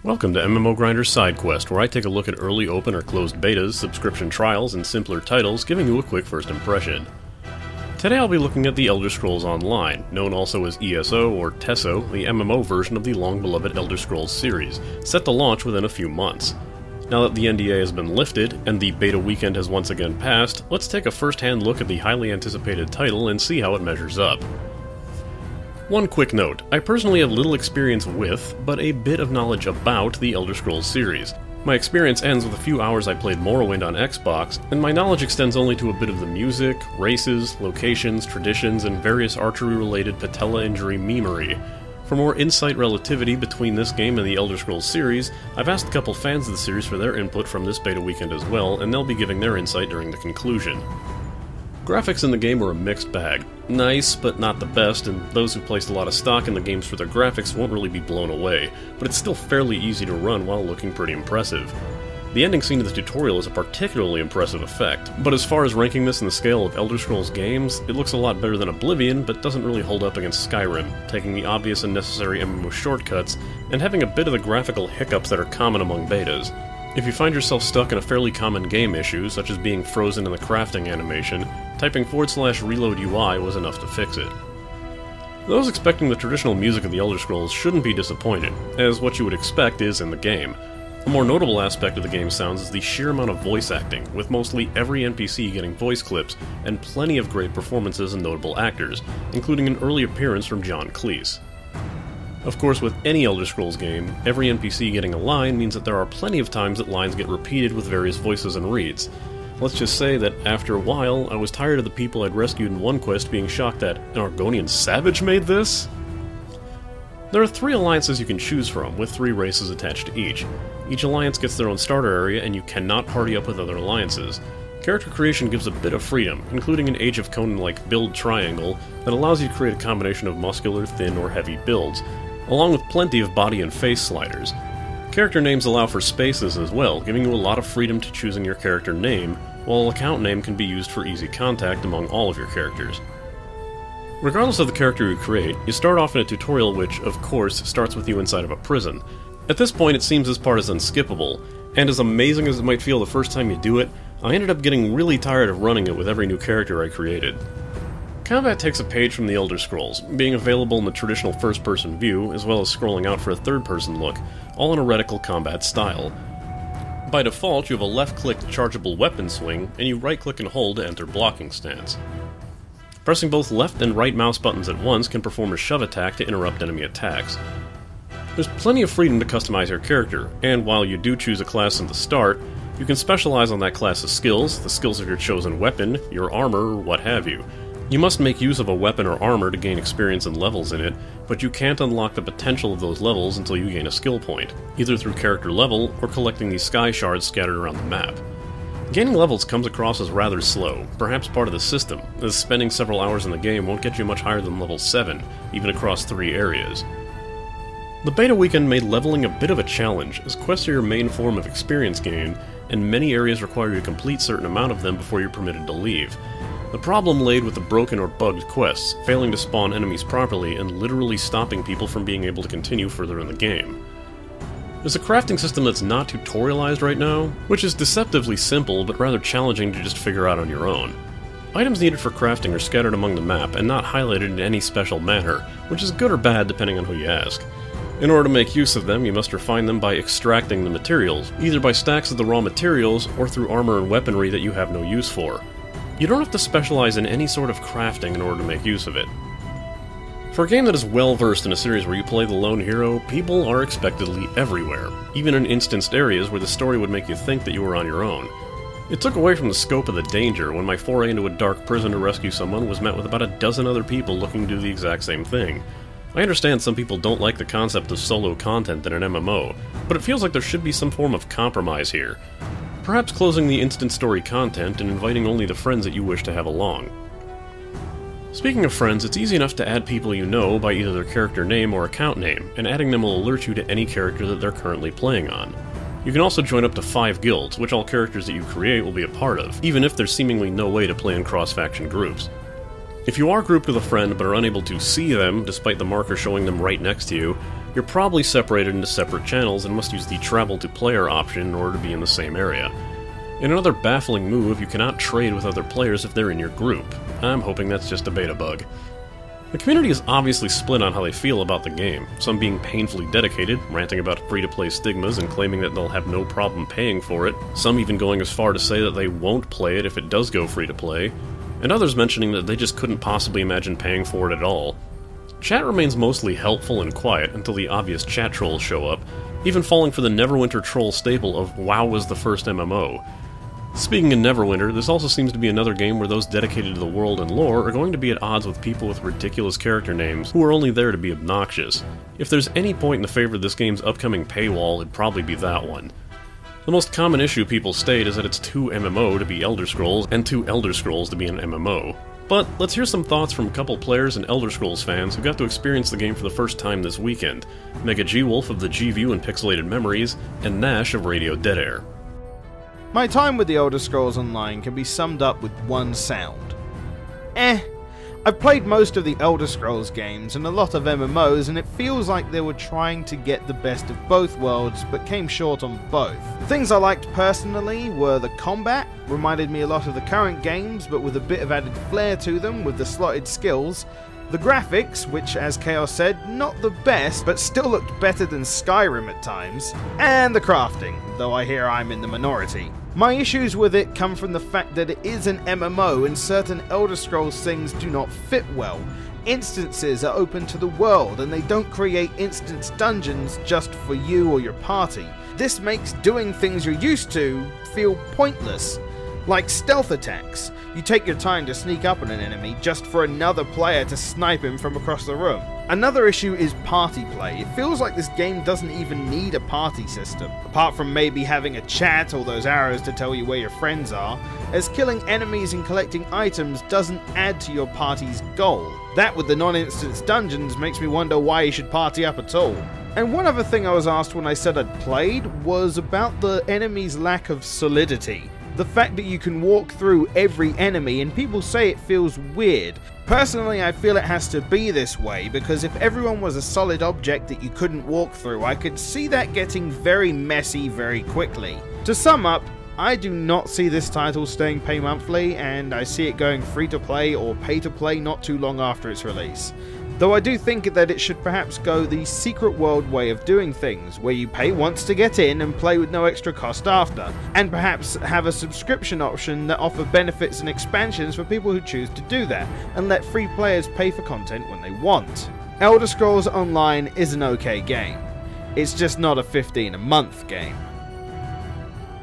Welcome to MMO Grinder's Sidequest, where I take a look at early open or closed betas, subscription trials, and simpler titles, giving you a quick first impression. Today I'll be looking at the Elder Scrolls Online, known also as ESO or TESO, the MMO version of the long-beloved Elder Scrolls series, set to launch within a few months. Now that the NDA has been lifted, and the beta weekend has once again passed, let's take a first-hand look at the highly anticipated title and see how it measures up. One quick note, I personally have little experience with, but a bit of knowledge about, the Elder Scrolls series. My experience ends with a few hours I played Morrowind on Xbox, and my knowledge extends only to a bit of the music, races, locations, traditions, and various archery-related patella injury memery. For more insight relativity between this game and the Elder Scrolls series, I've asked a couple fans of the series for their input from this beta weekend as well, and they'll be giving their insight during the conclusion. Graphics in the game were a mixed bag. Nice, but not the best, and those who placed a lot of stock in the games for their graphics won't really be blown away, but it's still fairly easy to run while looking pretty impressive. The ending scene of the tutorial is a particularly impressive effect, but as far as ranking this in the scale of Elder Scrolls games, it looks a lot better than Oblivion, but doesn't really hold up against Skyrim, taking the obvious and necessary MMO shortcuts, and having a bit of the graphical hiccups that are common among betas. If you find yourself stuck in a fairly common game issue, such as being frozen in the crafting animation, typing /reload UI was enough to fix it. Those expecting the traditional music of the Elder Scrolls shouldn't be disappointed, as what you would expect is in the game. A more notable aspect of the game's sounds is the sheer amount of voice acting, with mostly every NPC getting voice clips, and plenty of great performances and notable actors, including an early appearance from John Cleese. Of course, with any Elder Scrolls game, every NPC getting a line means that there are plenty of times that lines get repeated with various voices and reads. Let's just say that after a while, I was tired of the people I'd rescued in one quest being shocked that an Argonian savage made this? There are 3 alliances you can choose from, with 3 races attached to each. Each alliance gets their own starter area, and you cannot party up with other alliances. Character creation gives a bit of freedom, including an Age of Conan-like build triangle that allows you to create a combination of muscular, thin, or heavy builds, along with plenty of body and face sliders. Character names allow for spaces as well, giving you a lot of freedom to choosing your character name, while account name can be used for easy contact among all of your characters. Regardless of the character you create, you start off in a tutorial which, of course, starts with you inside of a prison. At this point it seems this part is unskippable, and as amazing as it might feel the first time you do it, I ended up getting really tired of running it with every new character I created. Combat takes a page from the Elder Scrolls, being available in the traditional first-person view, as well as scrolling out for a third-person look, all in a reticle combat style. By default, you have a left-click chargeable weapon swing, and you right-click and hold to enter blocking stance. Pressing both left and right mouse buttons at once can perform a shove attack to interrupt enemy attacks. There's plenty of freedom to customize your character, and while you do choose a class at the start, you can specialize on that class's skills, the skills of your chosen weapon, your armor, or what have you. You must make use of a weapon or armor to gain experience and levels in it, but you can't unlock the potential of those levels until you gain a skill point, either through character level or collecting these sky shards scattered around the map. Gaining levels comes across as rather slow, perhaps part of the system, as spending several hours in the game won't get you much higher than level 7, even across 3 areas. The beta weekend made leveling a bit of a challenge, as quests are your main form of experience gain, and many areas require you to complete a certain amount of them before you're permitted to leave. The problem laid with the broken or bugged quests, failing to spawn enemies properly and literally stopping people from being able to continue further in the game. There's a crafting system that's not tutorialized right now, which is deceptively simple but rather challenging to just figure out on your own. Items needed for crafting are scattered among the map and not highlighted in any special manner, which is good or bad depending on who you ask. In order to make use of them, you must refine them by extracting the materials, either by stacks of the raw materials or through armor and weaponry that you have no use for. You don't have to specialize in any sort of crafting in order to make use of it. For a game that is well versed in a series where you play the lone hero, people are expectedly everywhere, even in instanced areas where the story would make you think that you were on your own. It took away from the scope of the danger when my foray into a dark prison to rescue someone was met with about a dozen other people looking to do the exact same thing. I understand some people don't like the concept of solo content in an MMO, but it feels like there should be some form of compromise here. Perhaps closing the instant story content and inviting only the friends that you wish to have along. Speaking of friends, it's easy enough to add people you know by either their character name or account name, and adding them will alert you to any character that they're currently playing on. You can also join up to 5 guilds, which all characters that you create will be a part of, even if there's seemingly no way to play in cross-faction groups. If you are grouped with a friend but are unable to see them, despite the marker showing them right next to you, you're probably separated into separate channels and must use the travel to player option in order to be in the same area. In another baffling move, you cannot trade with other players if they're in your group. I'm hoping that's just a beta bug. The community is obviously split on how they feel about the game, some being painfully dedicated, ranting about free-to-play stigmas and claiming that they'll have no problem paying for it, some even going as far to say that they won't play it if it does go free-to-play, and others mentioning that they just couldn't possibly imagine paying for it at all. Chat remains mostly helpful and quiet until the obvious chat trolls show up, even falling for the Neverwinter troll staple of WoW was the first MMO. Speaking of Neverwinter, this also seems to be another game where those dedicated to the world and lore are going to be at odds with people with ridiculous character names who are only there to be obnoxious. If there's any point in the favor of this game's upcoming paywall, it'd probably be that one. The most common issue people state is that it's too MMO to be Elder Scrolls, and too Elder Scrolls to be an MMO. But let's hear some thoughts from a couple players and Elder Scrolls fans who got to experience the game for the first time this weekend. MegaGWolf of the G-View and Pixelated Memories, and Nash of Radio Dead Air. My time with the Elder Scrolls Online can be summed up with one sound. I've played most of the Elder Scrolls games and a lot of MMOs, and it feels like they were trying to get the best of both worlds, but came short on both. Things I liked personally were the combat, reminded me a lot of the current games, but with a bit of added flair to them with the slotted skills. The graphics, which as Chaos said, not the best, but still looked better than Skyrim at times. And the crafting, though I hear I'm in the minority. My issues with it come from the fact that it is an MMO and certain Elder Scrolls things do not fit well. Instances are open to the world and they don't create instance dungeons just for you or your party. This makes doing things you're used to feel pointless. Like stealth attacks. You take your time to sneak up on an enemy just for another player to snipe him from across the room. Another issue is party play. It feels like this game doesn't even need a party system, apart from maybe having a chat or those arrows to tell you where your friends are, as killing enemies and collecting items doesn't add to your party's goal. That with the non-instance dungeons makes me wonder why you should party up at all. And one other thing I was asked when I said I'd played was about the enemy's lack of solidity. The fact that you can walk through every enemy and people say it feels weird. Personally, I feel it has to be this way because if everyone was a solid object that you couldn't walk through, I could see that getting very messy very quickly. To sum up, I do not see this title staying pay monthly, and I see it going free to play or pay to play not too long after its release. Though I do think that it should perhaps go the Secret World way of doing things, where you pay once to get in and play with no extra cost after, and perhaps have a subscription option that offer benefits and expansions for people who choose to do that, and let free players pay for content when they want. Elder Scrolls Online is an okay game. It's just not a $15 a month game.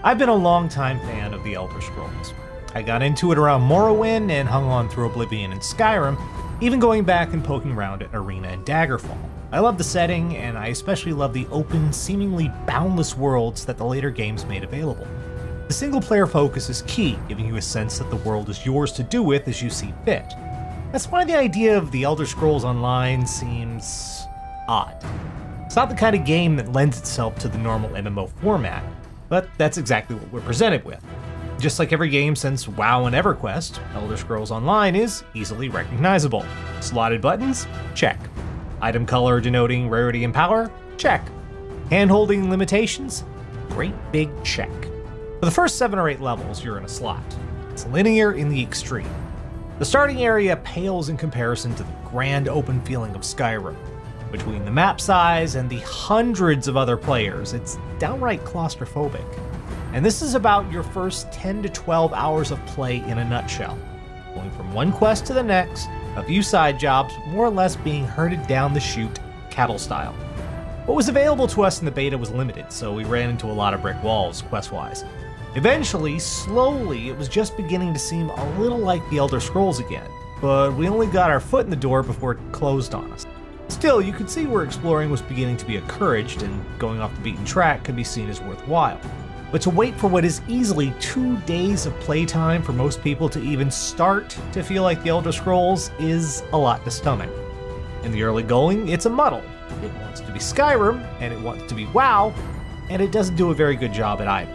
I've been a long-time fan of the Elder Scrolls. I got into it around Morrowind and hung on through Oblivion and Skyrim, even going back and poking around at Arena and Daggerfall. I love the setting, and I especially love the open, seemingly boundless worlds that the later games made available. The single-player focus is key, giving you a sense that the world is yours to do with as you see fit. That's why the idea of the Elder Scrolls Online seems odd. It's not the kind of game that lends itself to the normal MMO format, but that's exactly what we're presented with. Just like every game since WoW and EverQuest, Elder Scrolls Online is easily recognizable. Slotted buttons? Check. Item color denoting rarity and power? Check. Hand-holding limitations? Great big check. For the first 7 or 8 levels, you're in a slot. It's linear in the extreme. The starting area pales in comparison to the grand open feeling of Skyrim. Between the map size and the hundreds of other players, it's downright claustrophobic. And this is about your first 10 to 12 hours of play in a nutshell. Going from one quest to the next, a few side jobs, more or less being herded down the chute, cattle style. What was available to us in the beta was limited, so we ran into a lot of brick walls, quest-wise. Eventually, slowly, it was just beginning to seem a little like the Elder Scrolls again, but we only got our foot in the door before it closed on us. Still, you could see where exploring was beginning to be encouraged, and going off the beaten track could be seen as worthwhile. But to wait for what is easily 2 days of playtime for most people to even start to feel like the Elder Scrolls is a lot to stomach. In the early going, it's a muddle. It wants to be Skyrim, and it wants to be WoW, and it doesn't do a very good job at either.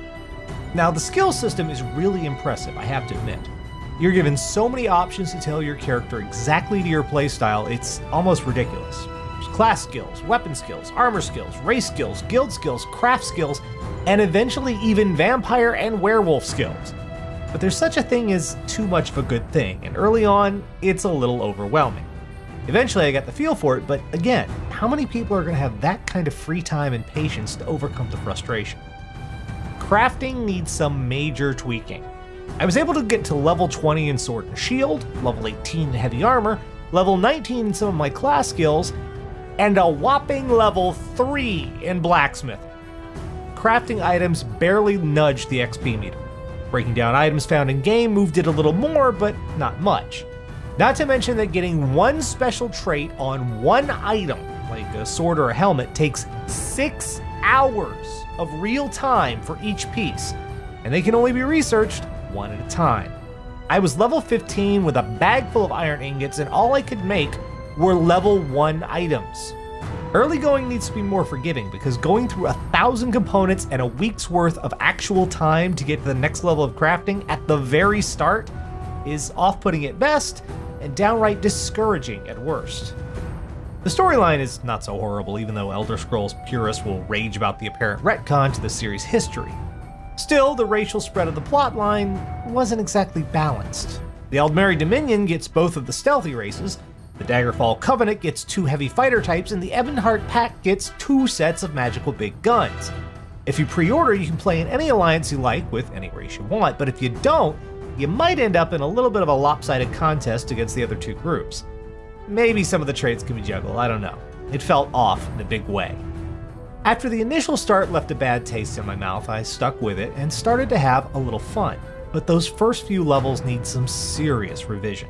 Now, the skill system is really impressive, I have to admit. You're given so many options to tailor your character exactly to your playstyle, it's almost ridiculous. skills, class skills, weapon skills, armor skills, race skills, guild skills, craft skills, and eventually even vampire and werewolf skills. But there's such a thing as too much of a good thing, and early on, it's a little overwhelming. Eventually I got the feel for it, but again, how many people are going to have that kind of free time and patience to overcome the frustration? Crafting needs some major tweaking. I was able to get to level 20 in Sword and Shield, level 18 in Heavy Armor, level 19 in some of my class skills, and a whopping level 3 in Blacksmithing. Crafting items barely nudged the XP meter. Breaking down items found in game moved it a little more, but not much. Not to mention that getting one special trait on one item, like a sword or a helmet, takes 6 hours of real time for each piece, and they can only be researched one at a time. I was level 15 with a bag full of iron ingots, and all I could make were level 1 items. Early going needs to be more forgiving, because going through 1,000 components and a week's worth of actual time to get to the next level of crafting at the very start is off-putting at best and downright discouraging at worst. The storyline is not so horrible, even though Elder Scrolls purists will rage about the apparent retcon to the series' history. Still, the racial spread of the plotline wasn't exactly balanced. The Aldmeri Dominion gets both of the stealthy races, the Daggerfall Covenant gets 2 heavy fighter types, and the Ebonheart Pact gets 2 sets of magical big guns. If you pre-order, you can play in any alliance you like with any race you want, but if you don't, you might end up in a little bit of a lopsided contest against the other 2 groups. Maybe some of the traits can be juggled, I don't know. It felt off in a big way. After the initial start left a bad taste in my mouth, I stuck with it and started to have a little fun. But those first few levels need some serious revision.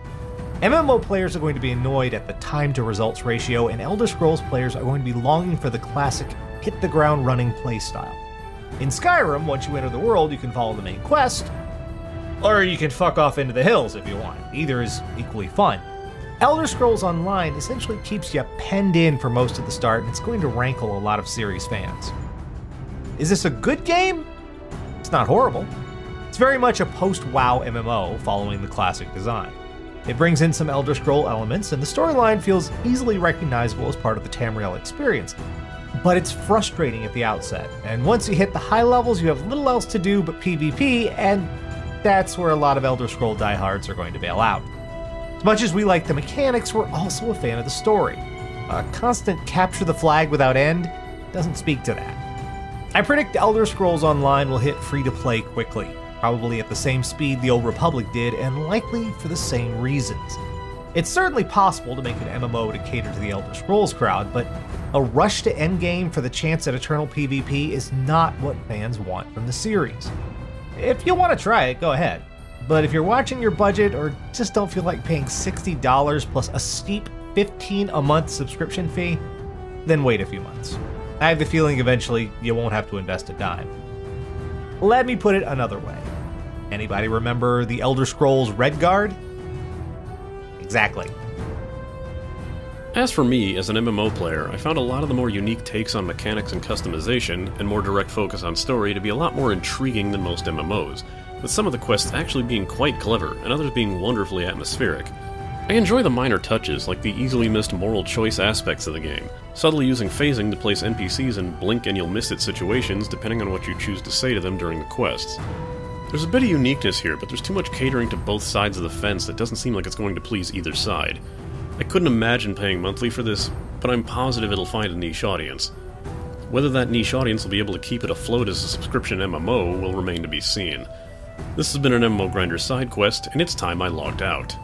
MMO players are going to be annoyed at the time to results ratio, and Elder Scrolls players are going to be longing for the classic hit the ground running playstyle. In Skyrim, once you enter the world, you can follow the main quest, or you can fuck off into the hills if you want. Either is equally fun. Elder Scrolls Online essentially keeps you penned in for most of the start, and it's going to rankle a lot of series fans. Is this a good game? It's not horrible. It's very much a post-WoW MMO following the classic design. It brings in some Elder Scroll elements, and the storyline feels easily recognizable as part of the Tamriel experience. But it's frustrating at the outset, and once you hit the high levels, you have little else to do but PvP, and that's where a lot of Elder Scroll diehards are going to bail out. As much as we like the mechanics, we're also a fan of the story. A constant capture the flag without end doesn't speak to that. I predict Elder Scrolls Online will hit free-to-play quickly, probably at the same speed the Old Republic did, and likely for the same reasons. It's certainly possible to make an MMO to cater to the Elder Scrolls crowd, but a rush to endgame for the chance at eternal PvP is not what fans want from the series. If you want to try it, go ahead. But if you're watching your budget or just don't feel like paying $60 plus a steep $15 a month subscription fee, then wait a few months. I have the feeling eventually you won't have to invest a dime. Let me put it another way. Anybody remember the Elder Scrolls Redguard? Exactly. As for me, as an MMO player, I found a lot of the more unique takes on mechanics and customization, and more direct focus on story to be a lot more intriguing than most MMOs, with some of the quests actually being quite clever, and others being wonderfully atmospheric. I enjoy the minor touches, like the easily missed moral choice aspects of the game, subtly using phasing to place NPCs in blink and you'll miss it situations depending on what you choose to say to them during the quests. There's a bit of uniqueness here, but there's too much catering to both sides of the fence that doesn't seem like it's going to please either side. I couldn't imagine paying monthly for this, but I'm positive it'll find a niche audience. Whether that niche audience will be able to keep it afloat as a subscription MMO will remain to be seen. This has been an MMO Grinder Sidequest, and it's time I logged out.